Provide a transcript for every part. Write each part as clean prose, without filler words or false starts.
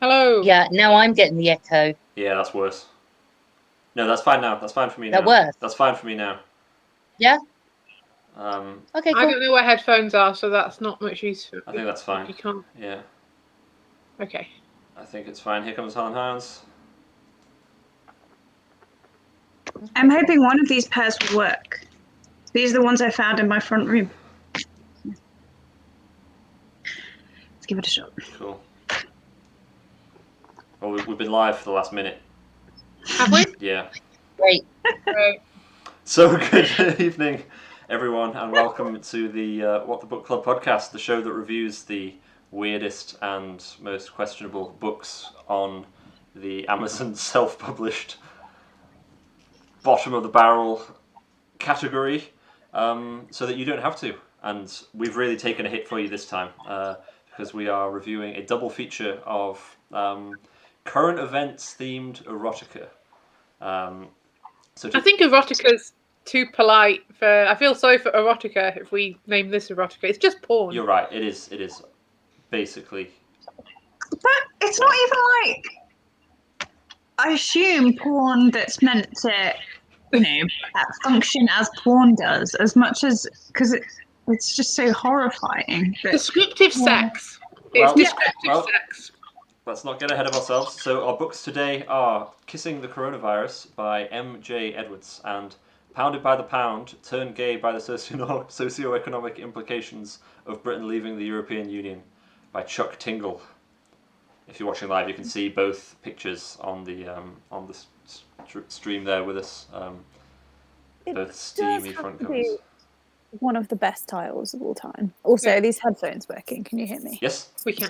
Hello. Yeah, now I'm getting the echo. Yeah, that's worse. No, that's fine now. That's fine for me now. That worse? That's fine for me now. Yeah? Okay, cool. I don't know where headphones are, so that's not much use. I think that's fine. You can't. Yeah. Okay. I think it's fine. Here comes Helen Hounds. I'm hoping one of these pairs will work. These are the ones I found in my front room. Let's give it a shot. Cool. Well, we've been live for the last minute. Have we? Yeah. Great. Right. So good evening, everyone, and welcome to the What the Book Club podcast, the show that reviews the weirdest and most questionable books on the Amazon self-published bottom of the barrel category, so that you don't have to. And we've really taken a hit for you this time because we are reviewing a double feature of current events themed erotica. I think erotica's too polite for. I feel sorry for erotica if we name this erotica. It's just porn. You're right. It is basically. But it's not even like, I assume porn that's meant to, function as porn does, as much as, because it's just so horrifying. Descriptive sex. Well, It's descriptive sex. Let's not get ahead of ourselves. So our books today are Kissing the Coronavirus by M.J. Edwards and Pounded by the Pound, Turned Gay by the Socioeconomic Implications of Britain Leaving the European Union by Chuck Tingle. If you're watching live, you can see both pictures on the stream there with us. Both steamy front covers. One of the best titles of all time. Also, are these headphones working? Can you hear me? Yes. We can.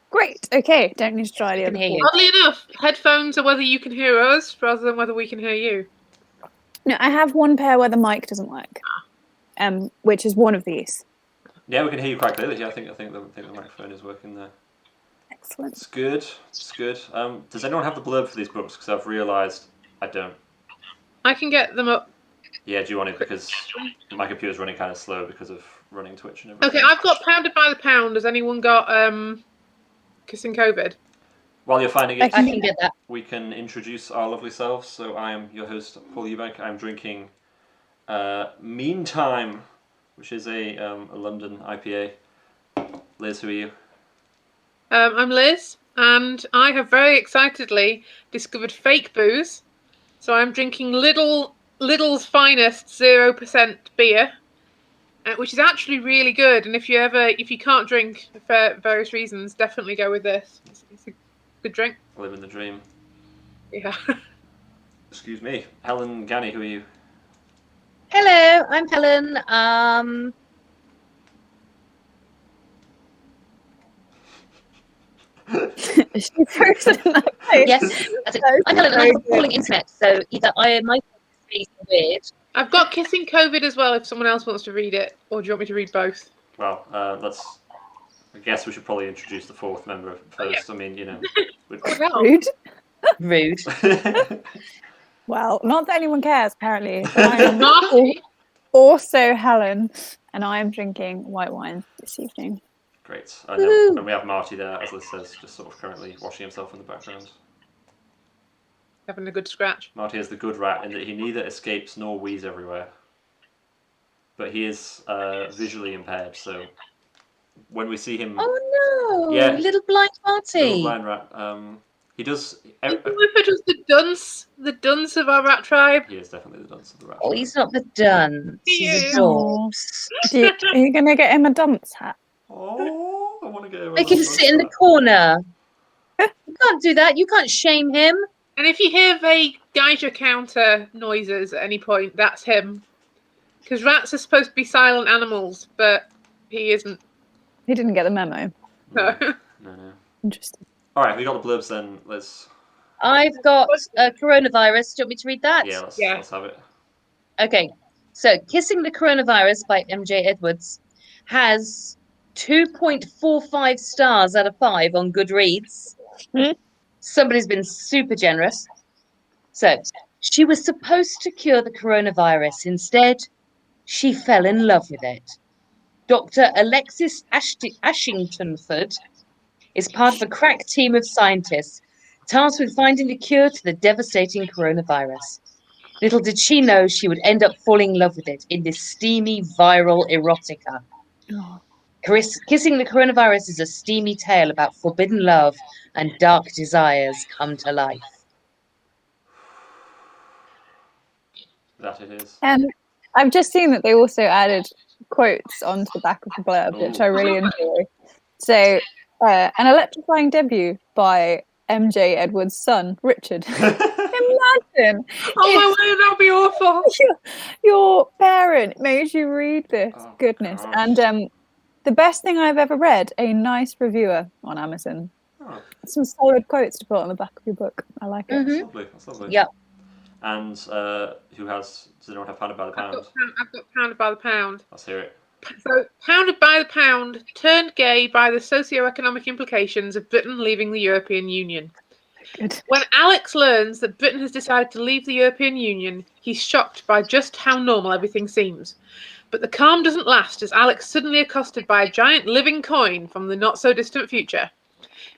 Great. Okay. Don't need to try the other one. Oddly enough, headphones are whether you can hear us rather than whether we can hear you. No, I have one pair where the mic doesn't work, which is one of these. Yeah, we can hear you quite clearly. Yeah, I think the microphone is working there. Excellent. It's good. It's good. Does anyone have the blurb for these books? Because I've realised I don't. I can get them up. Yeah, do you want it? Because my computer's running kind of slow because of running Twitch and everything. Okay, I've got Pounded by the Pound. Has anyone got Kissing COVID? While you're finding it, I can get that. We can introduce our lovely selves. So I am your host, Paul Eubank. I'm drinking Meantime, which is a London IPA. Liz, who are you? I'm Liz, and I have very excitedly discovered fake booze. So I'm drinking Lidl's finest 0% beer, which is actually really good. And if you can't drink for various reasons, definitely go with this. It's a good drink. Living the dream. Yeah. Excuse me, Helen Ganny. Who are you? Hello, I'm Helen. Is she frozen in that place? Yes, that's it. I'm Helen. I'm calling internet, so either my face is weird. I've got Kissing COVID as well. If someone else wants to read it, or do you want me to read both? Well, I guess we should probably introduce the fourth member first. Yeah. I mean, Rude. Rude. Well, not that anyone cares, apparently. I am also Helen, and I am drinking white wine this evening. Great. And we have Marty there, as Liz says, just sort of currently washing himself in the background. Having a good scratch. Marty is the good rat in that he neither escapes nor wheezes everywhere. But he is visually impaired, so when we see him... Oh no! Yeah. Little blind Marty. Little blind rat. He does... Clifford was the dunce of our rat tribe. He is definitely the dunce of the rat. Oh, he's not the dunce. He's a dorks. Are you going to get him a dunce hat? Oh, I want to get him. Make him sit in the corner. You can't do that. You can't shame him. And if you hear vague Geiger counter noises at any point, that's him. Because rats are supposed to be silent animals, but he isn't. He didn't get the memo. No. No. Interesting. All right, we got the blurbs then, Liz. I've got coronavirus. Do you want me to read that? Yeah, let's have it. Okay. So, Kissing the Coronavirus by M.J. Edwards has 2.45 stars out of 5 on Goodreads. Somebody's been super generous. So, she was supposed to cure the coronavirus. Instead, she fell in love with it. Dr. Alexis Ashingtonford is part of a crack team of scientists tasked with finding the cure to the devastating coronavirus. Little did she know she would end up falling in love with it in this steamy viral erotica. Oh. Kissing the Coronavirus is a steamy tale about forbidden love and dark desires come to life. That it is. I've just seen that they also added quotes onto the back of the blurb, which I really enjoy. So, an electrifying debut by MJ Edwards' son, Richard. Imagine! Oh my word, that'd be awful. Your parent made you read this. Oh, Goodness. gosh. And the best thing I've ever read, a nice reviewer on Amazon. Oh, Some solid quotes to put on the back of your book. I like it. that's lovely. That's lovely. Yep. And does anyone have Pounded by the Pound? I've got Pounded by the Pound. Let's hear it. So, Pounded by the Pound, turned gay by the socio-economic implications of Britain leaving the European Union. Good. When Alex learns that Britain has decided to leave the European Union, he's shocked by just how normal everything seems. But the calm doesn't last as Alex is suddenly accosted by a giant living coin from the not-so-distant future.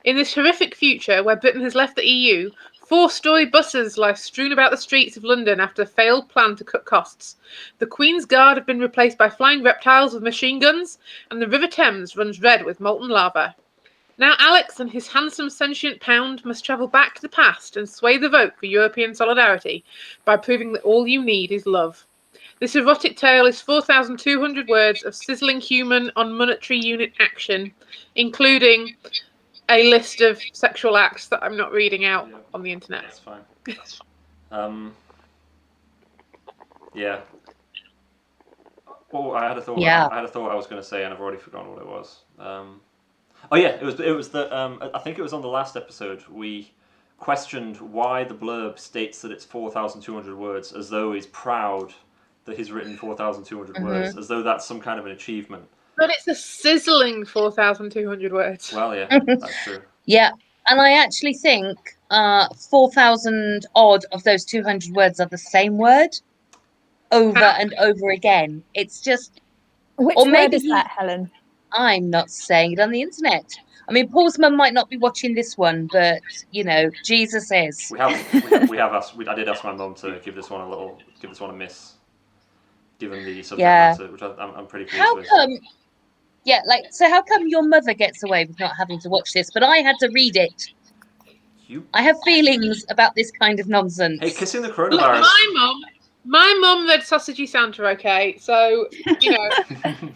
In this horrific future, where Britain has left the EU, 4-storey buses lie strewn about the streets of London after a failed plan to cut costs. The Queen's Guard have been replaced by flying reptiles with machine guns, and the River Thames runs red with molten lava. Now Alex and his handsome sentient pound must travel back to the past and sway the vote for European solidarity by proving that all you need is love. This erotic tale is 4,200 words of sizzling human on monetary unit action, including a list of sexual acts that I'm not reading out on the internet. That's fine. Yeah. Oh, I had a thought. Yeah. I had a thought I was going to say, and I've already forgotten what it was. Oh yeah, it was that. I think it was on the last episode we questioned why the blurb states that it's 4,200 words, as though he's proud that he's written 4,200 words, as though that's some kind of an achievement. But it's a sizzling 4,200 words. Well, yeah, that's true. Yeah, and I actually think 4,000 odd of those 200 words are the same word over and over again. It's just... Which Or word maybe is that, Helen? I'm not saying it on the internet. I mean, Paul's mum might not be watching this one, but, you know, Jesus is. We have asked. I did ask my mum to give this one a miss, given the subject matter, which I'm pretty pleased with. How come? Yeah, so how come your mother gets away with not having to watch this, but I had to read it? I have feelings about this kind of nonsense. Hey, kissing the Look, coronavirus. my mum read Sausagey Santa, okay? So, you know.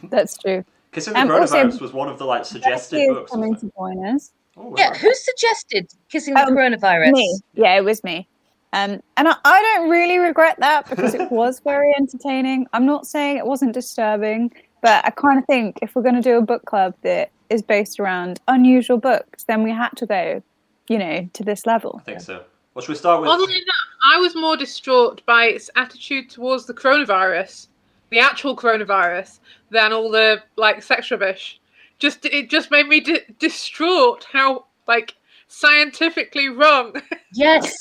That's true. Kissing the Coronavirus was one of the suggested books. Coming to join us. Oh, yeah, who suggested Kissing the Coronavirus? Me. Yeah, it was me. And I don't really regret that because it was very entertaining. I'm not saying it wasn't disturbing, but I kind of think if we're going to do a book club that is based around unusual books, then we had to go, to this level. I think so. What should we start with? Oddly enough, I was more distraught by its attitude towards the coronavirus, the actual coronavirus, than all the sex rubbish. It just made me distraught how scientifically wrong. Yes.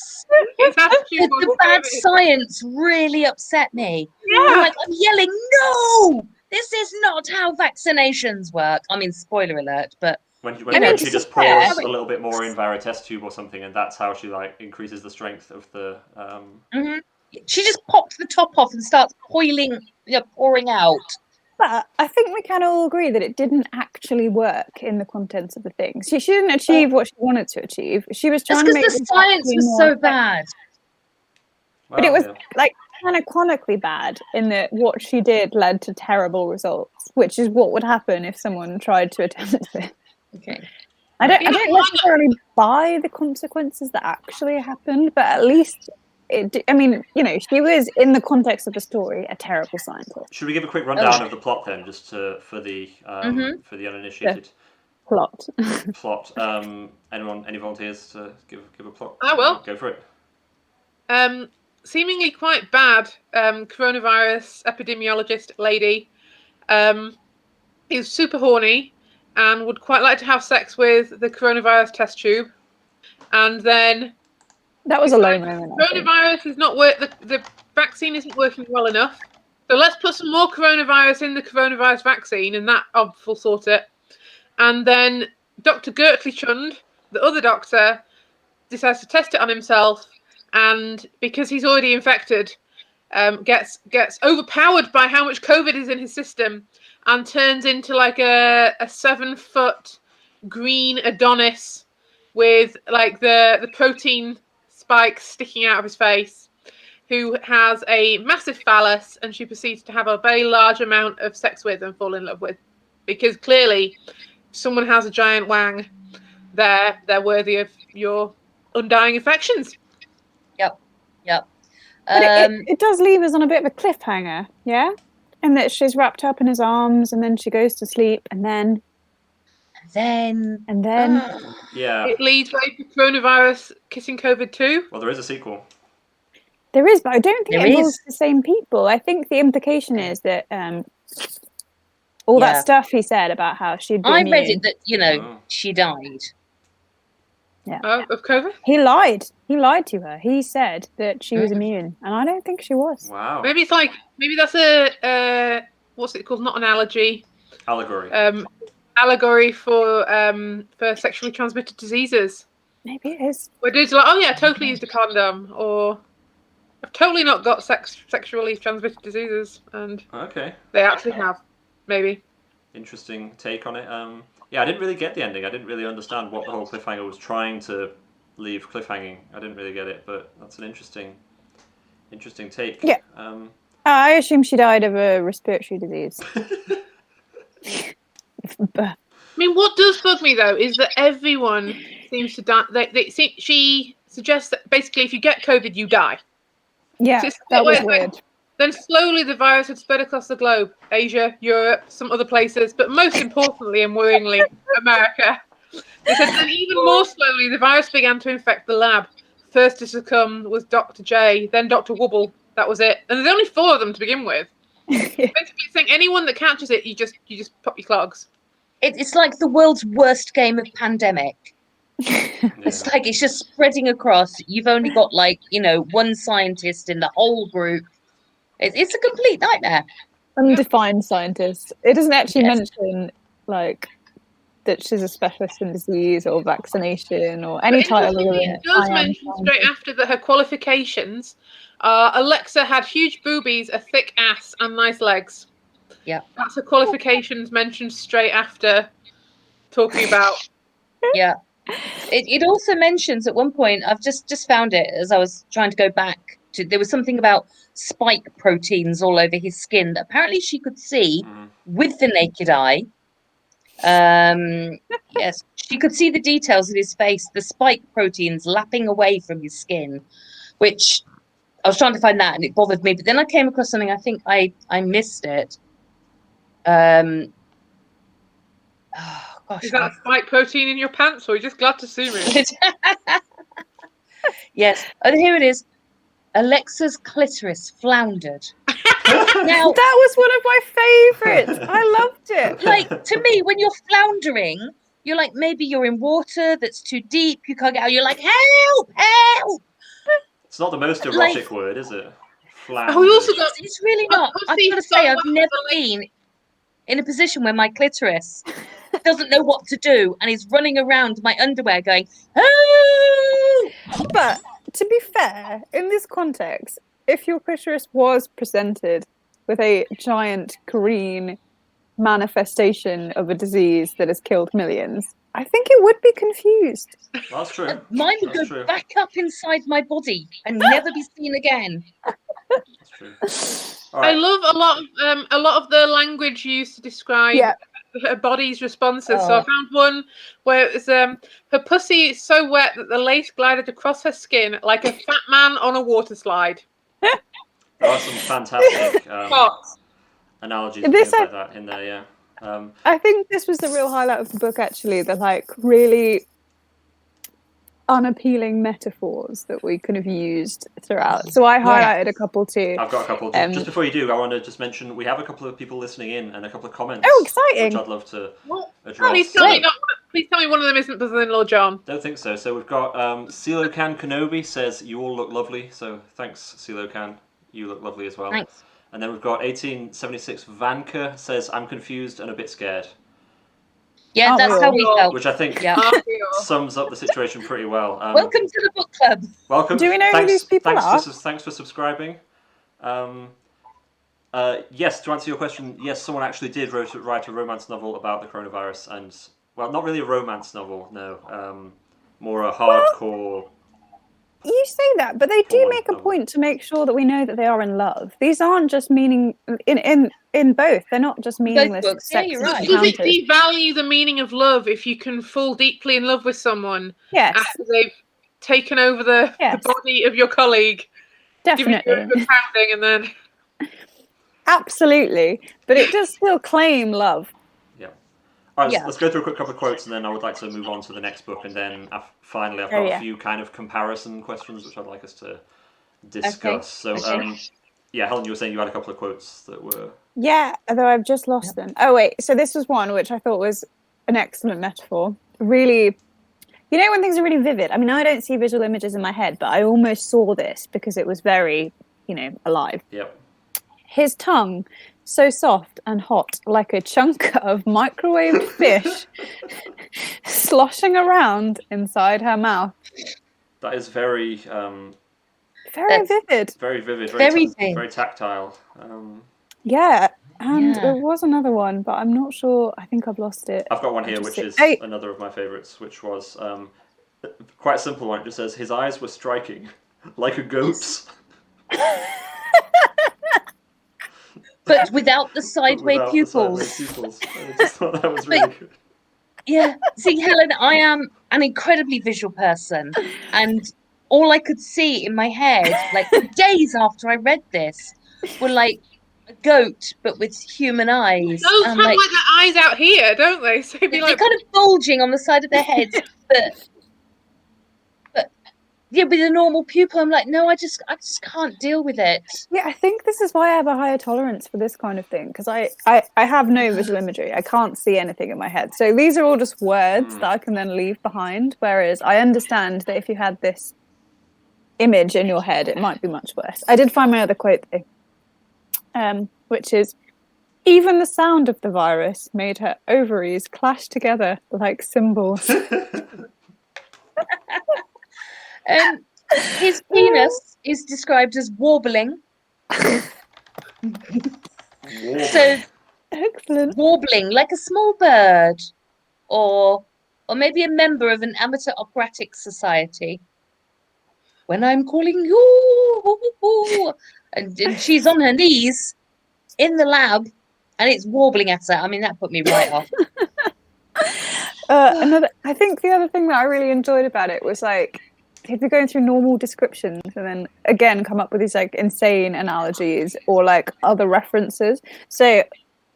Its attitude was the bad science really upset me. Yeah. I'm yelling, no! This is not how vaccinations work. I mean, spoiler alert, but when she just pours a little bit more in via a test tube or something, and that's how she increases the strength of the. She just popped the top off and starts pouring out. But I think we can all agree that it didn't actually work in the contents of the thing. She didn't achieve what she wanted to achieve. She was trying to make the science was so bad. But it was canonically bad in that what she did led to terrible results, which is what would happen if someone tried to attempt it. Okay. I don't necessarily buy the consequences that actually happened, but at least she was in the context of the story a terrible scientist. Should we give a quick rundown of the plot then, just for the uninitiated? Plot. Any volunteers to give a plot? I will. Go for it. Seemingly quite bad coronavirus epidemiologist lady is super horny and would quite like to have sex with the coronavirus test tube, and then that was a low moment. Coronavirus is not the vaccine isn't working well enough, so let's put some more coronavirus in the coronavirus vaccine, and that will sort it. And then Dr. Gertley Chund, the other doctor, decides to test it on himself, and because he's already infected, gets overpowered by how much COVID is in his system, and turns into like a 7-foot green Adonis with like the protein spikes sticking out of his face, who has a massive phallus, and she proceeds to have a very large amount of sex with and fall in love with, because clearly someone has a giant wang, they're worthy of your undying affections. Yep. But it does leave us on a bit of a cliffhanger, yeah? And that she's wrapped up in his arms, and then she goes to sleep, and then Yeah. It leads right to coronavirus kissing COVID 2. Well, there is a sequel. there is, but I don't think There it involves is. the same people. I think the implication is that all that Yeah. stuff he said about how she'd be I immune. read it that, Oh. she died. Of COVID? He lied. He lied to her. He said that she was Mhm. immune, and I don't think she was. Wow. Maybe that's a what's it called? Not an allergy. Allegory. Allegory for sexually transmitted diseases. Maybe it is. Where dudes are like, oh yeah, I totally used a condom, or I've totally not got sexually transmitted diseases, and Okay. they actually have. Maybe. Interesting take on it. Yeah, I didn't really get the ending. I didn't really understand what the whole cliffhanger was trying to leave cliffhanging. I didn't really get it, but that's an interesting take. Yeah. I assume she died of a respiratory disease. I mean, what does bug me though is that everyone seems to die. She suggests that basically, if you get COVID, you die. Yeah, So it's that was like- weird. Then slowly the virus had spread across the globe, Asia, Europe, some other places, but most importantly and worryingly, America. They said then even more slowly the virus began to infect the lab. First to succumb was Dr. J, then Dr. Wubble. That was it. And there's only 4 of them to begin with. Basically saying anyone that catches it, you just pop your clogs. It's like the world's worst game of pandemic. It's like it's just spreading across. You've only got one scientist in the whole group. It's a complete nightmare. Undefined scientist. It doesn't actually Yes. mention that she's a specialist in disease or vaccination or any title other than It does I am mention straight scientist. after that her qualifications are Alexa had huge boobies, a thick ass, and nice legs. Yeah. That's her qualifications mentioned straight after talking about. Yeah. It also mentions at one point, I've just found it as I was trying to go back to, there was something about spike proteins all over his skin that apparently she could see with the naked eye. Yes, she could see the details of his face, the spike proteins lapping away from his skin, which I was trying to find that and it bothered me. But then I came across something, I think I missed it. Oh gosh. Is that a spike protein in your pants, or are you just glad to see me? Yes. And here it is. Alexa's clitoris floundered. Now, That was one of my favourites. I loved it. like, to me, when you're floundering, you're like, maybe you're in water that's too deep, you can't get out. You're like, help, help. It's not the most erotic word, is it? Oh, we also got It's really not. I've pussy got to say, so I've well never been in a position where my clitoris doesn't know what to do and is running around my underwear going, oh! But to be fair, in this context, if your clitoris was presented with a giant green manifestation of a disease that has killed millions, I think it would be confused. That's true. Mine would That's go true. back up inside my body and never be seen again. That's true. All I right. love a lot of the language used to describe her body's responses. So I found one where it was her pussy is so wet that the lace glided across her skin like a fat man on a water slide. There are some fantastic analogies and This things like that in there, yeah. I think this was the real highlight of the book, actually, the really unappealing metaphors that we could have used throughout. So I highlighted a couple too. I've got a couple. Just before you do, I want to just mention we have a couple of people listening in and a couple of comments. Oh, exciting. Which I'd love to address. Please tell me one of them isn't brother-in-law John. Don't think so. So we've got Silocan Kenobi says, you all look lovely. So thanks, Silocan. You look lovely as well. Thanks. And then we've got 1876 Vanka says, I'm confused and a bit scared. Yeah, Aren't we that's how all? we felt. which I think Yeah. Aren't we all? sums up the situation pretty well. Welcome to the book club. Welcome. Do we know who thanks, these people thanks are? thanks for subscribing. Yes, to answer your question, yes, someone actually did write a romance novel about the coronavirus, and well, not really a romance novel, no, more a hardcore. You say that, but they do Porn make a novel. point to make sure that we know that they are in love. These aren't just meaning in both. They're not just meaningless books, yeah, sex you're right. Does it encounters. devalue the meaning of love if you can fall deeply in love with someone Yes, after they've taken over the Yes. body of your colleague, giving you a definitely, good pounding, and then absolutely. But it does still claim love. Yeah. All right, Yeah. let's go through a quick couple of quotes, and then I would like to move on to the next book, and then finally I've got yeah. a few kind of comparison questions which I'd like us to discuss. So, yeah, Helen, you were saying you had a couple of quotes that were. Yeah, although I've just lost them. Oh wait, so this was one which I thought was an excellent metaphor. Really, you know when things are really vivid. I mean, I don't see visual images in my head, but I almost saw this because it was very, alive. Yep. His tongue, so soft and hot, like a chunk of microwaved fish, sloshing around inside her mouth. That is very, Very vivid. very vivid, Very very tactile. Yeah, and Yeah. there was another one, but I'm not sure. I think I've lost it. I've got one here, Just which see- is Hey. another of my favourites, which was quite a simple one. It just says, his eyes were striking, like a goat's. But without the sideway without the pupils. sideways pupils. I just thought that was really good. Yeah. See, Helen, I am an incredibly visual person, and all I could see in my head, like for days after I read this, were like a goat but with human eyes. goats And have like like their eyes out here, don't they? So it'd be they're like, kind of bulging on the side of their heads, but yeah, with a normal pupil, I'm like, no, I just can't deal with it. Yeah, I think this is why I have a higher tolerance for this kind of thing, because I have no visual imagery. I can't see anything in my head. So these are all just words that I can then leave behind. Whereas I understand that if you had this image in your head, it might be much worse. I did find my other quote though, which is, even the sound of the virus made her ovaries clash together like cymbals. His penis is described as warbling. So Excellent. warbling like a small bird, or maybe a member of an amateur operatic society. When I'm calling you, and she's on her knees in the lab, and it's warbling at her. I mean, that put me right off. I think the other thing that I really enjoyed about it was like, if you're going through normal descriptions and then again come up with these like insane analogies or like other references. So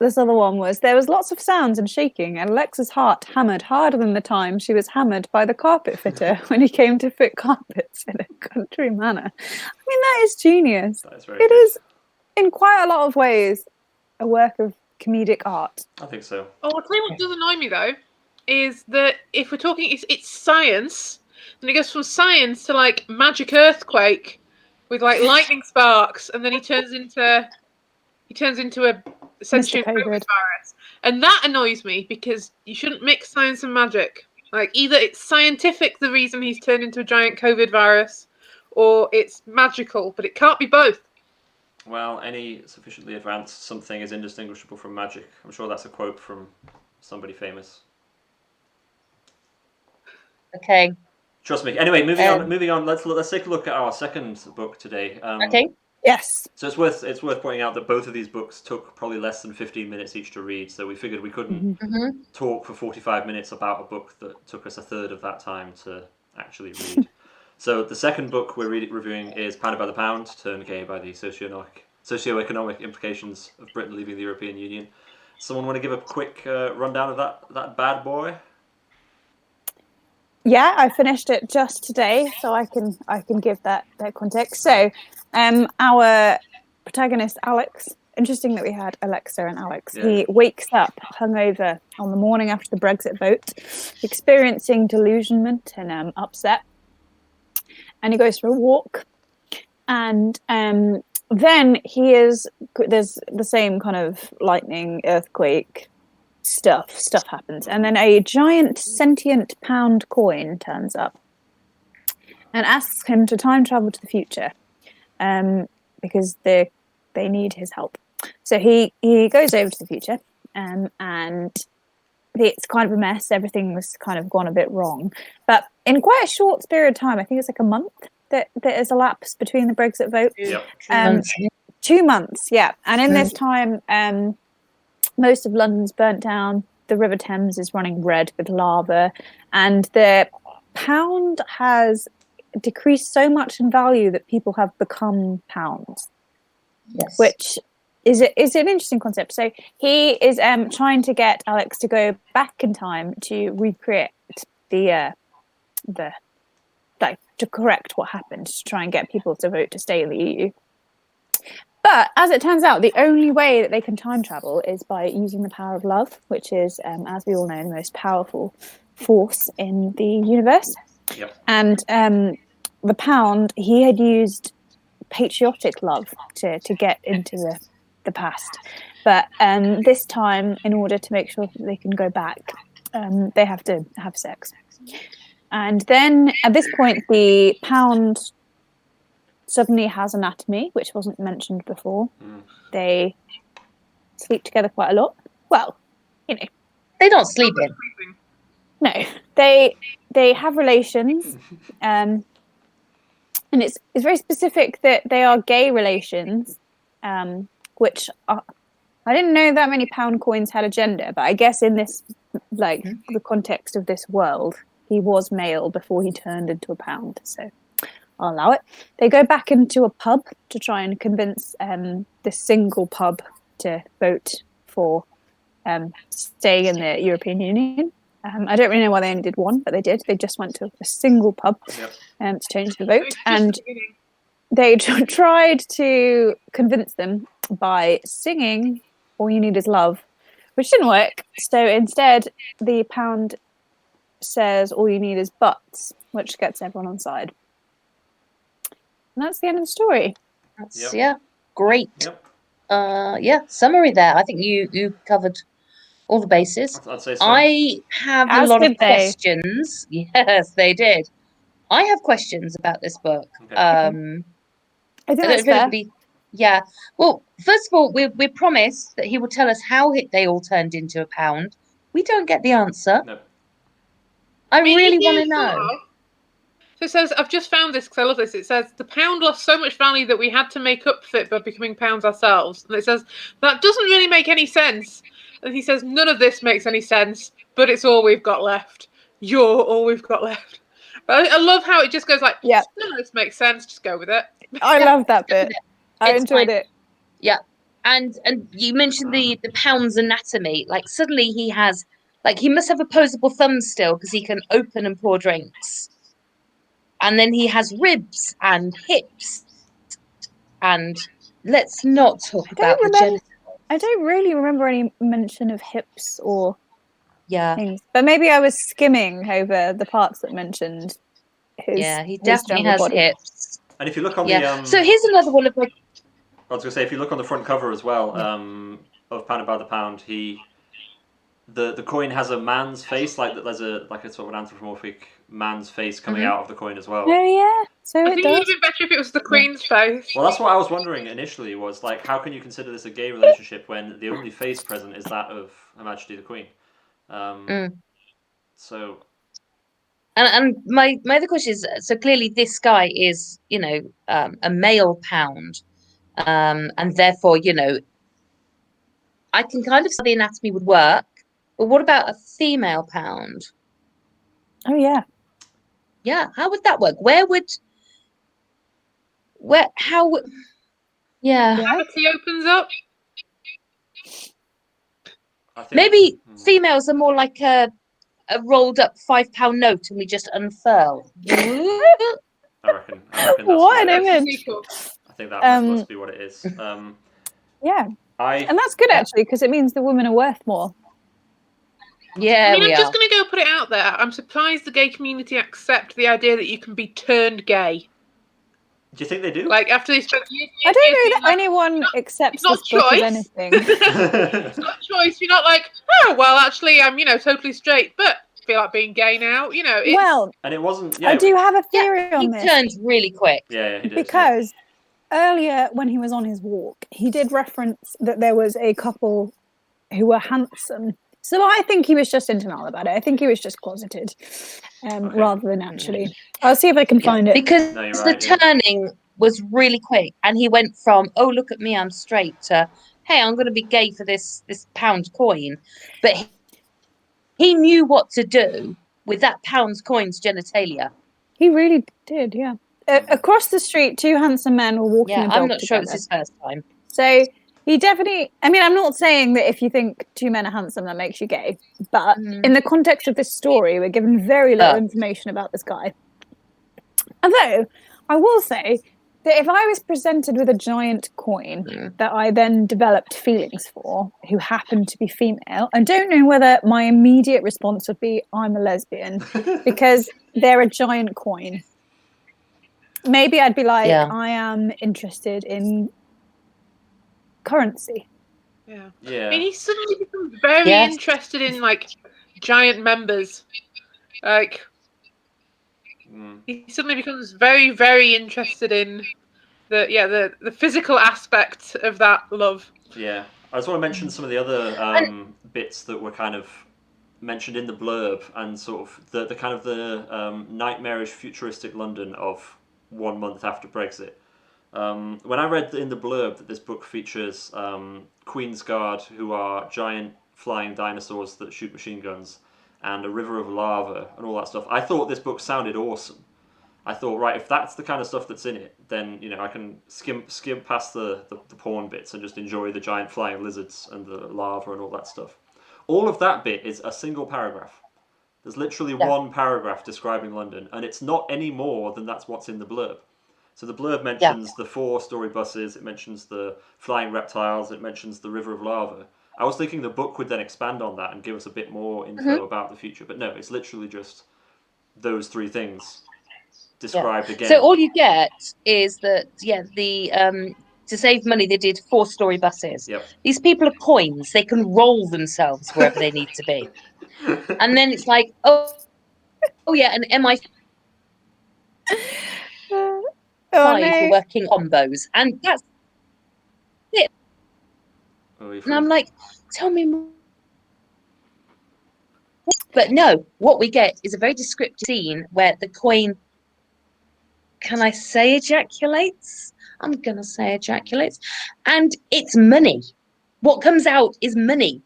this other one was, there was lots of sounds and shaking, and Lex's heart hammered harder than the time she was hammered by the carpet fitter when he came to fit carpets in a country manner. I mean, that is genius. That is very It good. is, in quite a lot of ways, a work of comedic art. I think so. oh, I'll tell you what does annoy me though, is that if we're talking, it's science, and it goes from science to like magic earthquake with like lightning sparks, and then he turns into a sentient Mr. COVID COVID. virus, and that annoys me because you shouldn't mix science and magic. Like either it's scientific the reason he's turned into a giant COVID virus, or it's magical, but it can't be both. Well, any sufficiently advanced something is indistinguishable from magic. I'm sure that's a quote from somebody famous. Okay. Trust me. Anyway, moving on. Let's take a look at our second book today. Okay. Yes. So it's worth pointing out that both of these books took probably less than 15 minutes each to read. So we figured we couldn't talk for 45 minutes about a book that took us a third of that time to actually read. So the second book we're reviewing is Pounded by the Pound, Turned Gay by the Socioeconomic Implications of Britain Leaving the European Union. Someone want to give a quick rundown of that bad boy? Yeah, I finished it just today, so I can give that context. So, our protagonist Alex. Interesting that we had Alexa and Alex. Yeah. He wakes up hungover on the morning after the Brexit vote, experiencing delusionment and upset, and he goes for a walk, and then there's the same kind of lightning, earthquake, stuff happens, and then a giant sentient pound coin turns up and asks him to time travel to the future, because they need his help. So he goes over to the future, and it's kind of a mess. Everything was kind of gone a bit wrong, but in quite a short period of time, I think it's like a month that has elapsed between the Brexit vote. Yep. 2 months, yeah. And in this time, most of London's burnt down. The River Thames is running red with lava, and the pound has decreased so much in value that people have become pounds. Yes. Which is an interesting concept. So he is trying to get Alex to go back in time to recreate the to correct what happened, to try and get people to vote to stay in the EU. But as it turns out, the only way that they can time travel is by using the power of love, which is, as we all know, the most powerful force in the universe. Yep. And the pound, he had used patriotic love to get into the past. But this time, in order to make sure that they can go back, they have to have sex. And then at this point, the pound suddenly has anatomy, which wasn't mentioned before. They sleep together quite a lot. Well, you know, They don't sleep in. no, they have relations, and it's very specific that they are gay relations, which are, I didn't know that many pound coins had a gender, but I guess in this, like, the context of this world, he was male before he turned into a pound, so I'll allow it. They go back into a pub to try and convince this single pub to vote for staying in the European Union. I don't really know why they only did one, but they did. They just went to a single pub to change the vote. And they tried to convince them by singing All You Need Is Love, which didn't work. So instead, the pound says All You Need Is Butts, which gets everyone on side. And that's the end of the story. That's, yeah, great. Yep. Summary there. I think you covered all the bases. I'd say so. I have As a lot did of they. questions. Yes, they did. I have questions about this book. Okay. I think I don't know that's if fair. anybody. Yeah. Well, first of all, we promised that he will tell us how they all turned into a pound. We don't get the answer. No. I mean, really if want you to know. saw- So it says, I've just found this because I love this. It says, the pound lost so much value that we had to make up for it by becoming pounds ourselves. And it says, that doesn't really make any sense. And he says, none of this makes any sense, but it's all we've got left. You're all we've got left. But I love how it just goes like, Yeah. none of this makes sense, just go with it. I Yeah, love that bit. I It's enjoyed fine. it. Yeah. And you mentioned the pound's anatomy. Like suddenly he has, like, he must have opposable thumbs still because he can open and pour drinks. And then he has ribs and hips. And let's not talk about the genitals. I don't really remember any mention of hips or Yeah. things, but maybe I was skimming over the parts that mentioned his. Yeah, he his definitely general has body. hips. And if you look on Yeah. the So here's another one of my. I was going to say, if you look on the front cover as well, of Pound by the Pound, the coin has a man's face, like there's a sort of an anthropomorphic man's face coming out of the coin as well. Oh yeah, so I it think it would does. have been better if it was the Queen's face. Well, that's what I was wondering initially, was like, how can you consider this a gay relationship when the only face present is that of Her Majesty the Queen? So. And my other question is, so clearly this guy is, a male pound, and therefore, I can kind of see the anatomy would work, but what about a female pound? Oh yeah. Yeah, how would that work? Yeah. Gravity opens up. I think, Maybe females are more like a rolled up £5 note and we just unfurl. I reckon that's What an it is. image. I think that must be what it is. Yeah. And that's good actually, because it means the women are worth more. Yeah, I'm just going to go put it out there. I'm surprised the gay community accept the idea that you can be turned gay. Do you think they do? Like after they spent years, I don't know being that anyone accepts not this book as choice. anything. It's not a choice. You're not like, oh well, actually, I'm totally straight, but feel like being gay now. It's, Well, and it wasn't. Yeah, I do have a Yeah, theory he on this turned really quick. Yeah, he did. because earlier when he was on his walk, he did reference that there was a couple who were handsome. So I think he was just in denial about it. I think he was just closeted, rather than actually. I'll see if I can find it. Because No, you're the right, yeah. turning was really quick, and he went from "Oh, look at me, I'm straight" to "Hey, I'm going to be gay for this pound coin," but he knew what to do with that pound coin's genitalia. He really did, yeah. Across the street, two handsome men were walking Yeah, a dog I'm not sure it was together. his first time. So he definitely. I mean, I'm not saying that if you think two men are handsome, that makes you gay. But in the context of this story, we're given very little information about this guy. Although I will say that if I was presented with a giant coin that I then developed feelings for, who happened to be female, I don't know whether my immediate response would be I'm a lesbian because they're a giant coin. Maybe I'd be like, I am interested in currency. Yeah. Yeah. I mean, he suddenly becomes very interested in like giant members. Like he suddenly becomes very, very interested in the physical aspect of that love. Yeah. I just want to mention some of the other bits that were kind of mentioned in the blurb, and sort of the kind of the nightmarish futuristic London of 1 month after Brexit. When I read in the blurb that this book features Queen's Guard, who are giant flying dinosaurs that shoot machine guns, and a river of lava and all that stuff, I thought this book sounded awesome. I thought, right, if that's the kind of stuff that's in it, then I can skim past the porn bits and just enjoy the giant flying lizards and the lava and all that stuff. All of that bit is a single paragraph. There's literally one paragraph describing London, and it's not any more than that's what's in the blurb. So the blurb mentions the 4-story buses, it mentions the flying reptiles, it mentions the river of lava. I was thinking the book would then expand on that and give us a bit more info about the future, but no, it's literally just those 3 things described again. So all you get is that to save money they did 4-story buses. Yep. These people are coins; they can roll themselves wherever they need to be. And then it's like, oh yeah, an MI5 for working combos, and that's it. And I'm like, tell me more. But no, what we get is a very descriptive scene where the coin, can I say ejaculates? I'm going to say ejaculates. And it's money. What comes out is money.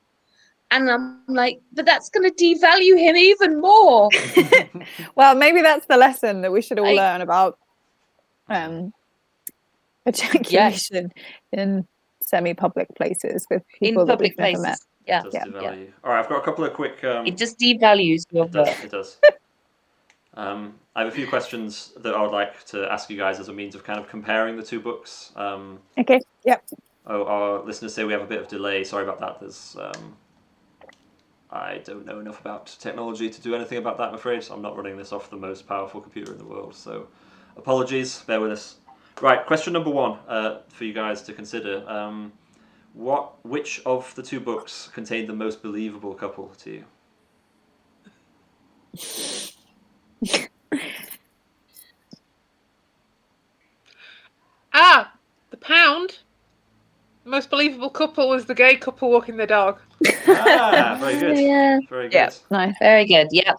And I'm like, but that's going to devalue him even more. Well, maybe that's the lesson that we should all learn about ejaculation in semi-public places with people that we've never met. Yeah. It does devalue. All right, I've got a couple of quick... it just devalues your work. It does. I have a few questions that I would like to ask you guys as a means of kind of comparing the 2 books. Okay, yep. Oh, our listeners say we have a bit of delay. Sorry about that. There's... I don't know enough about technology to do anything about that, I'm afraid. I'm not running this off the most powerful computer in the world, so apologies, bear with us. Right, question number 1 for you guys to consider. Which of the 2 books contained the most believable couple to you? The Pound. The most believable couple was the gay couple walking their dog. Very good. Yeah. Very good. Yeah, nice. Very good. Yeah.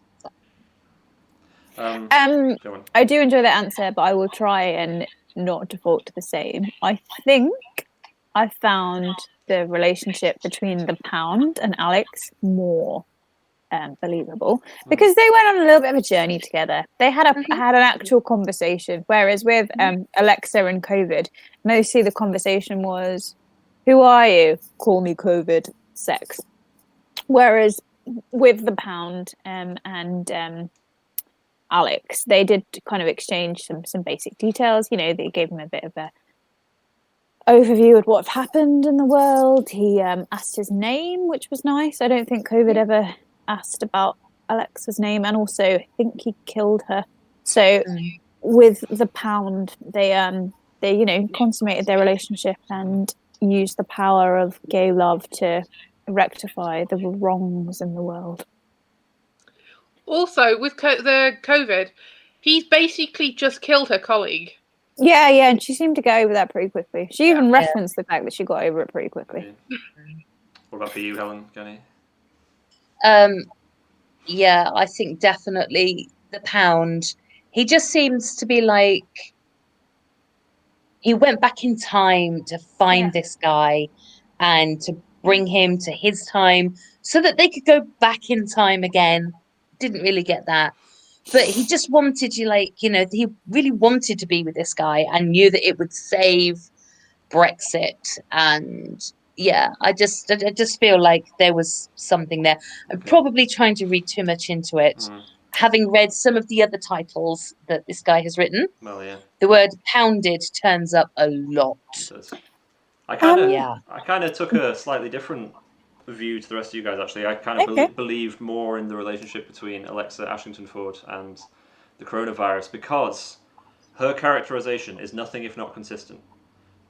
I do enjoy that answer, but I will try and not default to the same. I think I found the relationship between the Pound and Alex more believable because they went on a little bit of a journey together. They had had an actual conversation, whereas with Alexa and COVID, mostly the conversation was, "Who are you? Call me COVID. Sex." Whereas with the Pound and Alex, they did kind of exchange some basic details. They gave him a bit of a overview of what happened in the world. He asked his name, which was nice. I don't think COVID ever asked about Alexa's name, and also I think he killed her. So with the Pound, they consummated their relationship and used the power of gay love to rectify the wrongs in the world. Also, with the COVID, he's basically just killed her colleague. Yeah, and she seemed to get over that pretty quickly. She even referenced the fact that she got over it pretty quickly. Yeah. What about for you, Helen? Jenny? Yeah, I think definitely the Pound. He just seems to be like he went back in time to find this guy and to bring him to his time so that they could go back in time again. Didn't really get that. But he just wanted he really wanted to be with this guy and knew that it would save Brexit. And yeah, I just feel like there was something there. I'm probably trying to read too much into it. Having read some of the other titles that this guy has written, the word pounded turns up a lot. It does. I kind of took a slightly different view to the rest of you guys, actually. I kind of believed more in the relationship between Alexa Ashington Ford and the coronavirus because her characterization is nothing if not consistent.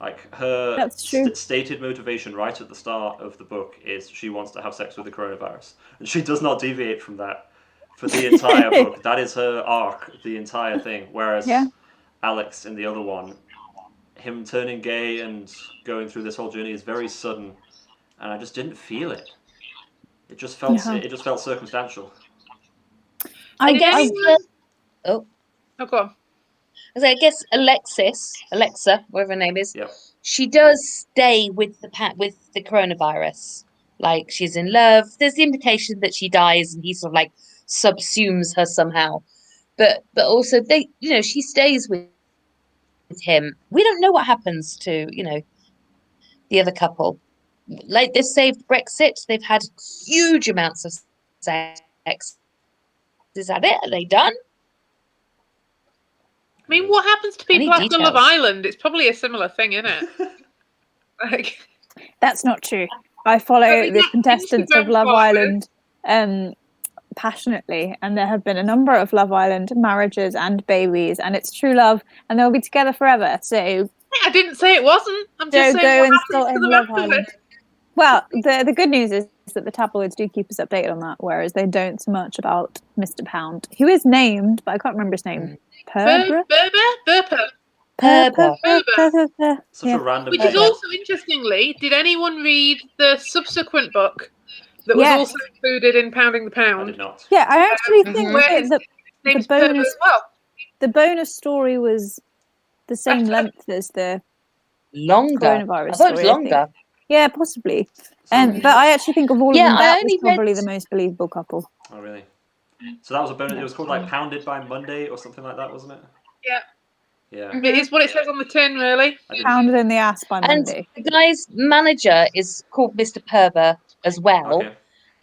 Like her stated motivation right at the start of the book is she wants to have sex with the coronavirus, and she does not deviate from that for the entire book. That is her arc, the entire thing. Whereas Alex in the other one, him turning gay and going through this whole journey is very sudden, and I just didn't feel it. It just felt circumstantial. I guess. Go on. I guess Alexa, whatever her name is, she does stay with the coronavirus. Like she's in love. There's the implication that she dies and he sort of like subsumes her somehow. But also she stays with him. We don't know what happens to, the other couple. Like they've saved Brexit. They've had huge amounts of sex. Is that it? Are they done? I mean, what happens to people after Love Island? It's probably a similar thing, isn't it? That's not true. I follow the contestants of Love Island passionately, and there have been a number of Love Island marriages and babies, and it's true love, and they'll be together forever. So I didn't say it wasn't. I'm just saying what happens to them afterwards. Well, the good news is that the tabloids do keep us updated on that, whereas they don't so much about Mr. Pound, who is named, but I can't remember his name. Burper. Such a random. Which is also, interestingly, did anyone read the subsequent book that was also included in Pounding the Pound? I did not. Yeah, I actually think that the bonus story was the same length as the coronavirus I thought it was story. longer. Yeah, possibly. But I actually think of all of them, that was probably the most believable couple. Oh, really? So that was a bonus. It was called like Pounded by Monday or something like that, wasn't it? Yeah. Yeah. It is what it says on the tin, really. Pounded in the ass by Monday. And the guy's manager is called Mr. Perber as well. Okay.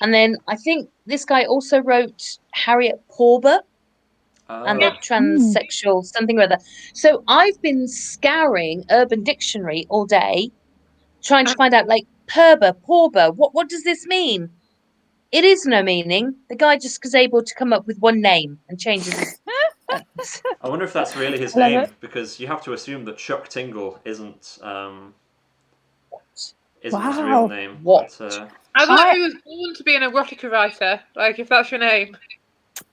And then I think this guy also wrote Harriet Porber and the transsexual something or other. So I've been scouring Urban Dictionary all day, trying to find out like Porber, what does this mean? It is no meaning. The guy just was able to come up with one name and changes his. I wonder if that's really his name, because you have to assume that Chuck Tingle isn't his real name. What? But, I thought he was born to be an erotica writer. Like, if that's your name.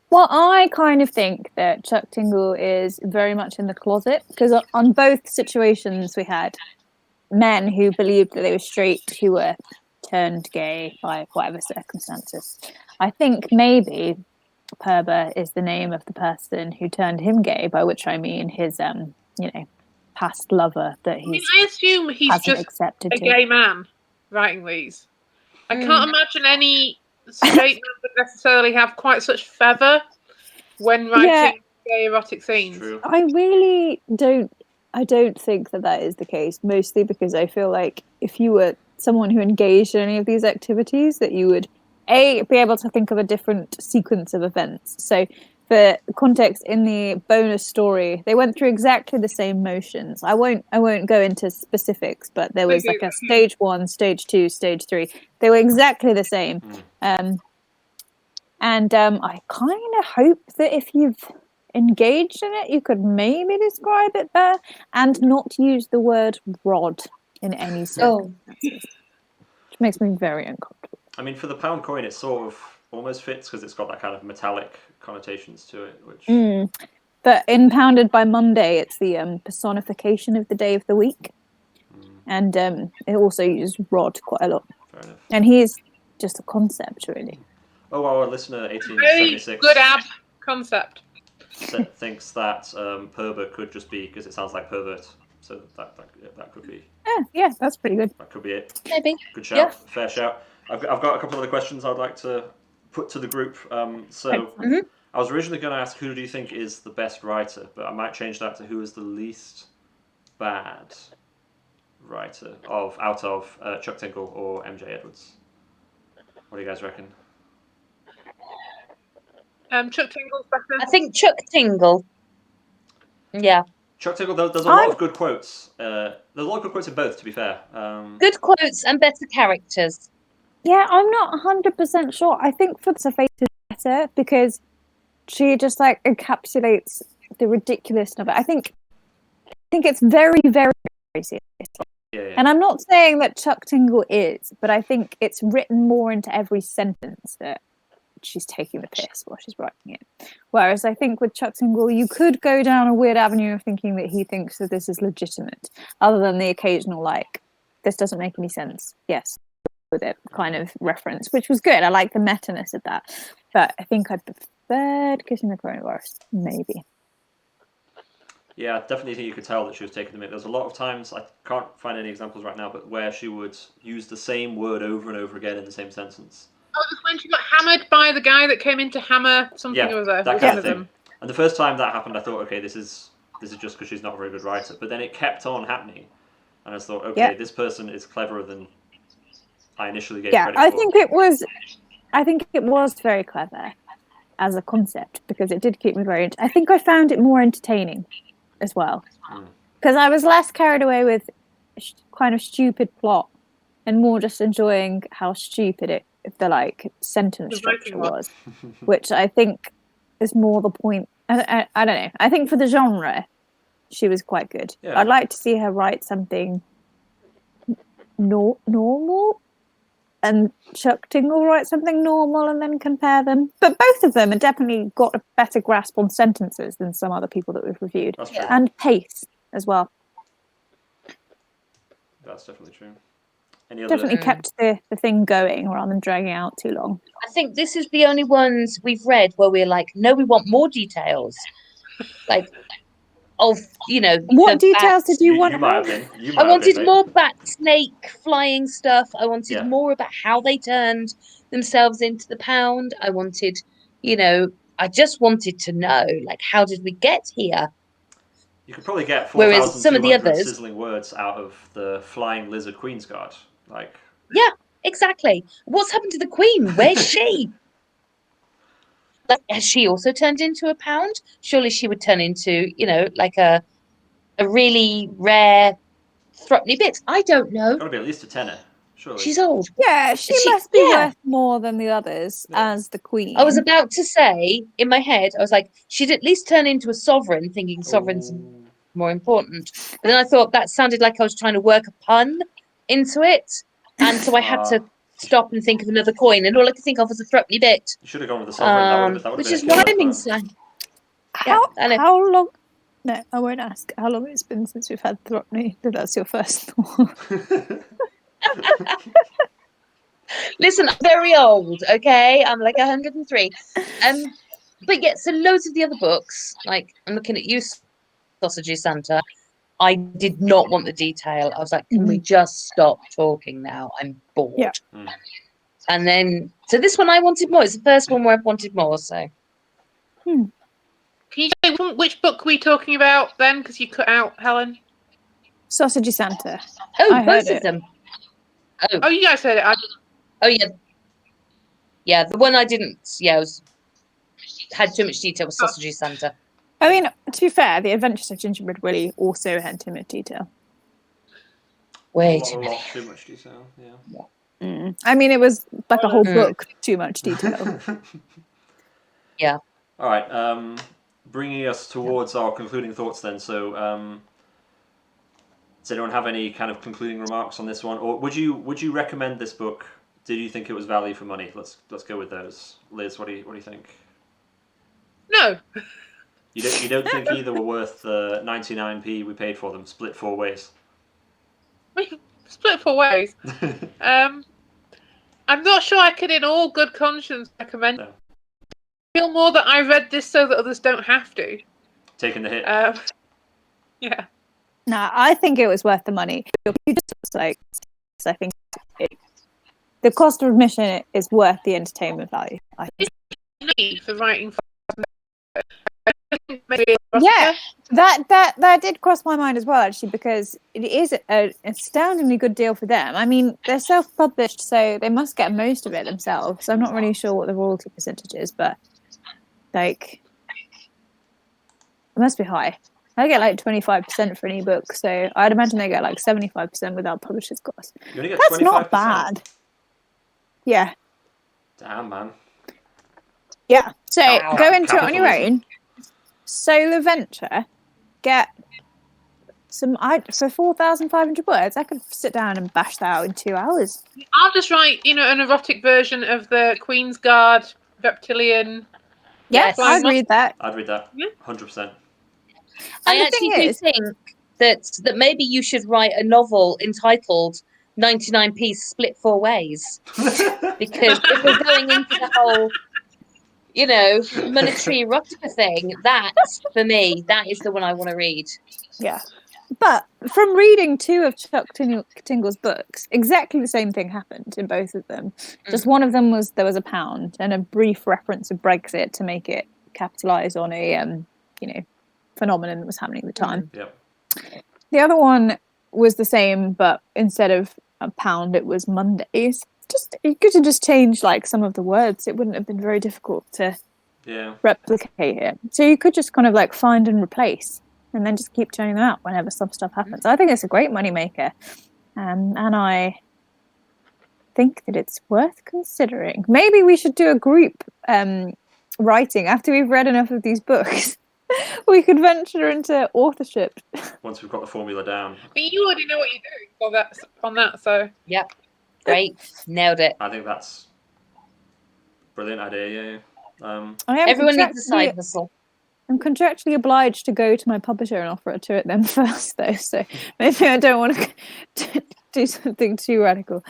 Well, I kind of think that Chuck Tingle is very much in the closet, because on both situations we had men who believed that they were straight who were turned gay by whatever circumstances. I think maybe Perber is the name of the person who turned him gay, by which I mean his past lover that I assume he's just accepted a gay man writing these. I can't imagine any straight man would necessarily have quite such feather when writing gay erotic scenes. True. I really don't. I don't think that is the case, mostly because I feel like if you were someone who engaged in any of these activities, that you would be able to think of a different sequence of events. So for context, in the bonus story, they went through exactly the same motions. I won't go into specifics, but there was like a stage 1, stage 2, stage 3. They were exactly the same. And I kind of hope that if you've engaged in it, you could maybe describe it there, and not use the word rod in any circumstances, which makes me very uncomfortable. I mean, for the pound coin, it sort of almost fits because it's got that kind of metallic connotations to it, which... But in Pounded by Monday, it's the personification of the day of the week. And it also uses rod quite a lot. Fair enough. And he's just a concept, really. Oh, our listener, Very 1876... good ab concept. thinks that pervert could just be because it sounds like pervert, so that could be. Yeah, that's pretty good. That could be it. Maybe. Good shout. Fair shout. I've got a couple other questions I'd like to put to the group. I was originally going to ask who do you think is the best writer, but I might change that to who is the least bad writer out of Chuck Tingle or MJ Edwards. What do you guys reckon? Chuck Tingle's better. I think Chuck Tingle. Yeah. Chuck Tingle, there's a lot of good quotes. There's a lot of good quotes in both, to be fair. Good quotes and better characters. Yeah, I'm not 100% sure. I think for the face is better because she just like encapsulates the ridiculousness of it. I think it's very, very, very serious. Yeah. And I'm not saying that Chuck Tingle is, but I think it's written more into every sentence that she's taking the piss while she's writing it. Whereas I think with Chuck Tingle, you could go down a weird avenue of thinking that he thinks that this is legitimate, other than the occasional, like, this doesn't make any sense. Yes, with it kind of reference, which was good. I like the meta-ness of that. But I think I preferred Kissing the Coronavirus, maybe. Yeah, I definitely think you could tell that she was taking the mick. There's a lot of times, I can't find any examples right now, but where she would use the same word over and over again in the same sentence. Oh, it was when she got hammered by the guy that came in to hammer something Yeah, or other. that Was kind one of of thing. them. And the first time that happened, I thought, okay, this is just because she's not a very good writer. But then it kept on happening, and I just thought, okay, this person is cleverer than I initially gave credit for. I think it was very clever as a concept because it did keep me very. I think I found it more entertaining as well because I was less carried away with kind of stupid plot and more just enjoying how stupid the like sentence structure was, which I think is more the point. I don't know. I think for the genre, she was quite good. Yeah. I'd like to see her write something normal, and Chuck Tingle write something normal, and then compare them. But both of them have definitely got a better grasp on sentences than some other people that we've reviewed, That's true. and pace as well. That's definitely true. Any other... Definitely kept the thing going rather than dragging out too long. I think this is the only ones we've read where we're like, no, we want more details. Like, of, What details did you want? You might have been. I wanted more bat snake flying stuff. I wanted more about how they turned themselves into the pound. I wanted, I just wanted to know, like, how did we get here? You could probably get Whereas some of the 4,200 others, sizzling words out of the flying lizard Queen's Guard. Like, yeah, exactly. What's happened to the Queen? Where's she? Like, has she also turned into a pound? Surely she would turn into, like a really rare threepenny bit. I don't know. Got to be at least a tenner, surely. She's old. Yeah, she must be worth more than the others as the Queen. I was about to say, in my head, I was like, she'd at least turn into a sovereign, thinking sovereign's more important. But then I thought that sounded like I was trying to work a pun into it. And so I had to stop and think of another coin. And all I could think of was a threepenny bit. You should have gone with the sovereign. That would which have is been a killer rhyming pun. slang. How long? No, I won't ask how long it's been since we've had threepenny. If that's your first thought. Listen, I'm very old, okay? I'm like 103. But yeah, so loads of the other books, like I'm looking at you, Sausage Santa. I did not want the detail. I was like, can we just stop talking now? I'm bored. Yeah. And then, so this one I wanted more. It's the first one where I've wanted more, so. Can you say which book we're talking about then? Because you cut out, Helen. Sausage Santa. Oh, I both heard of them. Oh, you guys heard it. I didn't. Oh, yeah. Yeah, the one I didn't, had too much detail was Sausage Santa. I mean, to be fair, The Adventures of Gingerbread Willie also had too much detail. Way too much detail, yeah. I mean, it was like a whole book, too much detail. Yeah. All right. bringing us towards our concluding thoughts then. So, does anyone have any kind of concluding remarks on this one, or would you recommend this book? Did you think it was value for money? Let's go with those. Liz, what do you think? No. You don't think either were worth the 99p we paid for them, split 4 ways? Split 4 ways. I'm not sure I could, in all good conscience, recommend. No. I feel more that I read this so that others don't have to. Taking the hit. Yeah. No, I think it was worth the money. I think the cost of admission is worth the entertainment value. I think. For writing. Yeah, that did cross my mind as well, actually, because it is an astoundingly good deal for them. I mean, they're self-published, so they must get most of it themselves. I'm not really sure what the royalty percentage is, but like, it must be high. I get like 25% for an ebook, so I'd imagine they get like 75% without publisher's costs. You only get That's 25%? not bad. Yeah. Damn, man. Yeah. So go into it on your Capitalism. own. Solo venture. Get some. For 4,500 words, I could sit down and bash that out in 2 hours. I'll just write, an erotic version of the Queen's Guard reptilian. Yes, Flying I'd read that. I'd read that. Yeah. 100%. I And the actually thing do is- think that maybe you should write a novel entitled 99p Split 4 Ways. Because if we're going into the whole, monetary erotica thing, that, for me, that is the one I want to read. Yeah. But from reading 2 of Chuck Tingle's books, exactly the same thing happened in both of them. Just one of them there was a pound and a brief reference of Brexit to make it capitalise on a phenomenon that was happening at the time. Yep. The other one was the same, but instead of a pound, it was Mondays. You could have just changed like some of the words. It wouldn't have been very difficult to replicate it. So you could just kind of like find and replace, and then just keep turning them out whenever some stuff happens. I think it's a great moneymaker, and I think that it's worth considering. Maybe we should do a group writing after we've read enough of these books. We could venture into authorship. Once we've got the formula down. But you already know what you're doing on that, so. Yep. Great. Nailed it. I think that's a brilliant idea, yeah. Everyone needs a side hustle. I'm contractually obliged to go to my publisher and offer it to them first, though. So maybe I don't want to do something too radical.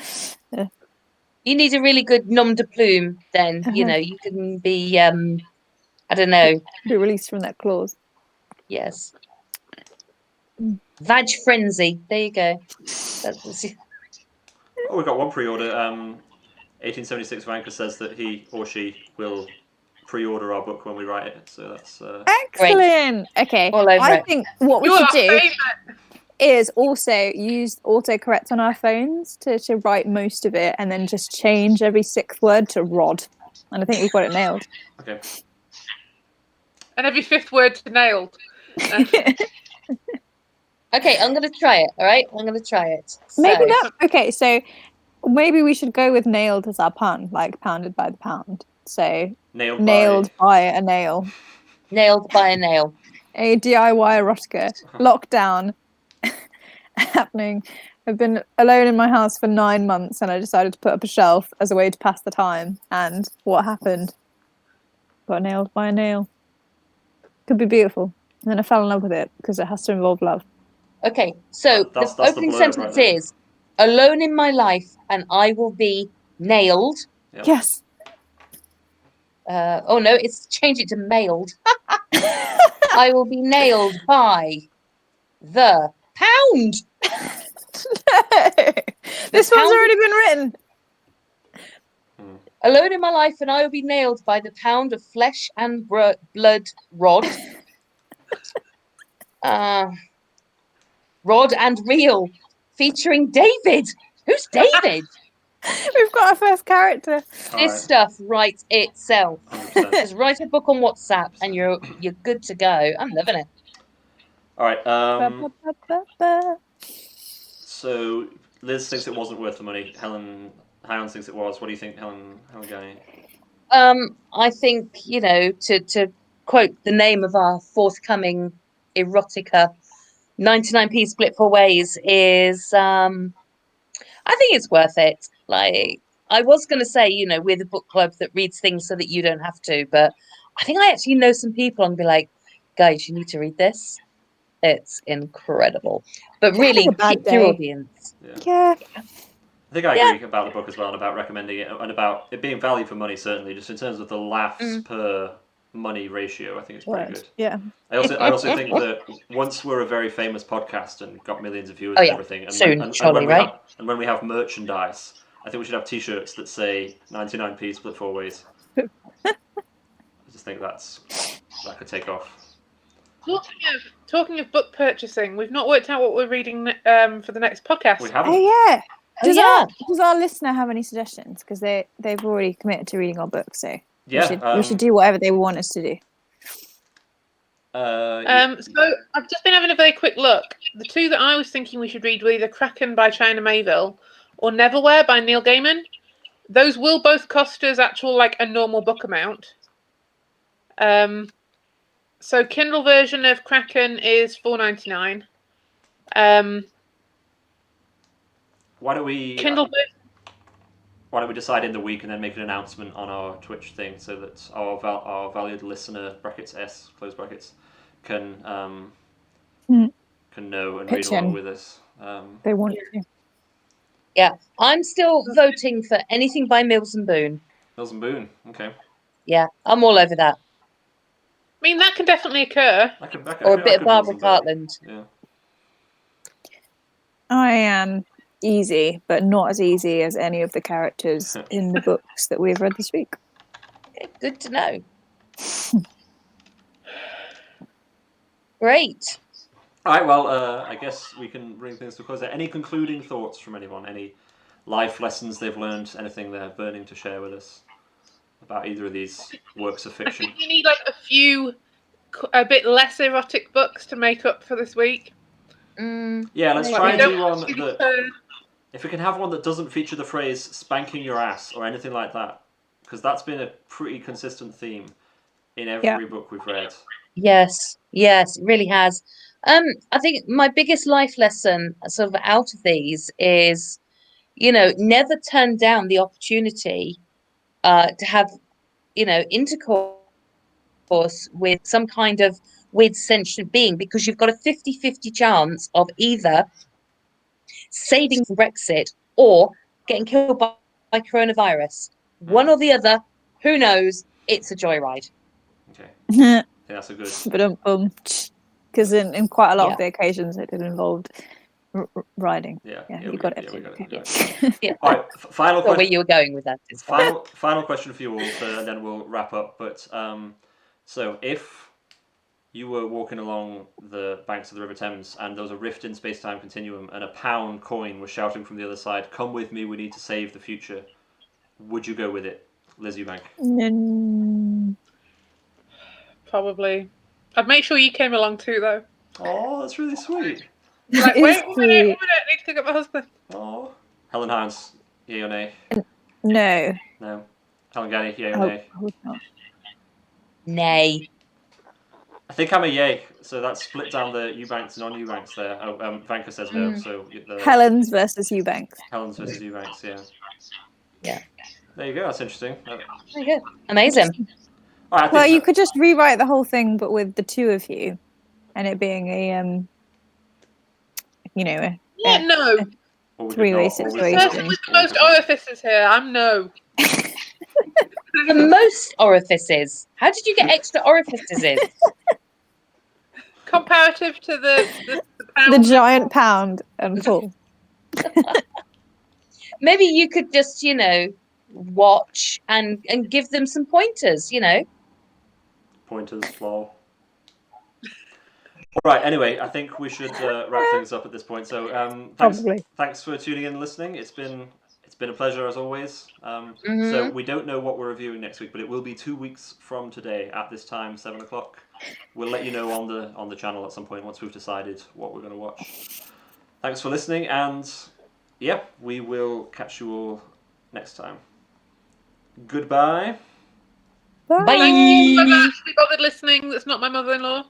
You need a really good nom de plume, then. You can be, I don't know. Be released from that clause. Yes. Vag Frenzy. There you go. Oh, we've got one pre-order. 1876 Vanker says that he or she will pre-order our book when we write it. So that's excellent. Okay, all over I think what we You're should our do favourite. is also use autocorrect on our phones to write most of it, and then just change every 6th word to rod. And I think we've got it nailed. okay. And every 5th word to nailed. Okay, I'm going to try it, all right? I'm going to try it. Maybe not. Okay, so maybe we should go with nailed as our pun, like pounded by the pound. So nailed by a nail. Nailed by a nail. A DIY erotica. Lockdown happening. I've been alone in my house for 9 months, and I decided to put up a shelf as a way to pass the time. And what happened? Got nailed by a nail. Could be beautiful. And then I fell in love with it because it has to involve love. Okay, so That's the the opening blurb sentence right there. is, alone in my life and I will be nailed. Yep. Yes. Oh no, it's change it to mailed. I will be nailed by the pound. This one's already been written. Alone in my life and I will be nailed by the pound of flesh and blood rod. Rod and Reel, featuring David. Who's David? We've got our first character. This stuff writes itself. 100%. Just write a book on WhatsApp and you're good to go. I'm loving it. All right. Ba-ba-ba-ba-ba. So Liz thinks it wasn't worth the money. Helen thinks it was. What do you think, Helen Gurney? I think, to quote the name of our forthcoming erotica, 99p split four ways is I think it's worth it. Like, I was going to say, you know, we're the book club that reads things so that you don't have to, but I think I actually know some people and be like, guys, you need to read this. It's incredible. But really, a bad pick your day. audience. Yeah. I think I agree about the book as well, and about recommending it, and about it being value for money. Certainly, just in terms of the laughs per money ratio, I think it's pretty good. Yeah. I also think that once we're a very famous podcast and got millions of viewers Oh, and yeah. everything, and Soon, when, surely, right? when we have merchandise, I think we should have T-shirts that say 99p split four ways. I just think that could take off. Talking of book purchasing, we've not worked out what we're reading for the next podcast. We haven't. Oh yeah. Does, yeah. does our listener have any suggestions? Because they've already committed to reading our book, so Yeah, we should do whatever they want us to do. So I've just been having a very quick look. The two that I was thinking we should read were either Kraken by China Mayville or Neverwhere by Neil Gaiman. Those will both cost us actual like a normal book amount. So Kindle version of Kraken is $4.99. Why don't we decide in the week and then make an announcement on our Twitch thing so that our valued listener brackets S close brackets can know and Pitch read along in. with us. They want to. Yeah. I'm still voting for anything by Mills and Boon. Mills and Boon, okay. Yeah, I'm all over that. I mean, that can definitely occur. Or a bit of Barbara Cartland. Yeah. I am easy, but not as easy as any of the characters in the books that we've read this week. Okay, good to know. Great. All right, well, I guess we can bring things to a close there. Any concluding thoughts from anyone? Any life lessons they've learned? Anything they're burning to share with us about either of these works of I fiction? think we need like a bit less erotic books to make up for this week. Yeah, let's Like, try we and don't do one want to that... do If we can have one that doesn't feature the phrase spanking your ass or anything like that, because that's been a pretty consistent theme in every book we've read. Yes, it really has. I think my biggest life lesson sort of out of these is, you know, never turn down the opportunity to have, you know, intercourse with some kind of weird sentient being, because you've got a 50-50 chance of either saving Brexit or getting killed by coronavirus. One or the other, who knows? It's a joyride. Okay. Yeah, that's a good... Because in quite a lot of the occasions it involved riding. Yeah, you got it. Yeah. All right, final question. Where you were going with that. Final question for you all, and then we'll wrap up. But so if you were walking along the banks of the River Thames and there was a rift in space-time continuum and a pound coin was shouting from the other side, "Come with me, we need to save the future," would you go with it, Liz Eubank? Probably. I'd make sure you came along too, though. Oh, that's really sweet. Like, wait a minute, I need to pick up my husband. Oh. Helen Hines, yay or nay? No. No. Helen Ganny, yay or nay? Nay. I think I'm a yay, so that's split down the Eubanks and non-Eubanks there. Oh, Vanka says no, so... Helen's versus Eubanks. Helen's versus Eubanks, yeah. Yeah. There you go, that's interesting. Very good. Amazing. All right, well, you could just rewrite the whole thing, but with the two of you, and it being a, no. Three-way situation. The person with the most orifices here, I'm no. The most orifices? How did you get extra orifices in? Comparative to the pound. The giant pound and full. Maybe you could just, you know, watch and give them some pointers, you know. Pointers, lol. All right, anyway, I think we should wrap things up at this point. So thanks for tuning in and listening. It's been a pleasure as always. So we don't know what we're reviewing next week, but it will be 2 weeks from today at this time, 7 o'clock. We'll let you know on the channel at some point once we've decided what we're going to watch. Thanks for listening, and yeah, we will catch you all next time. Goodbye. Bye. Bye. Thank you. Whoever actually bothered listening, that's not my mother-in-law.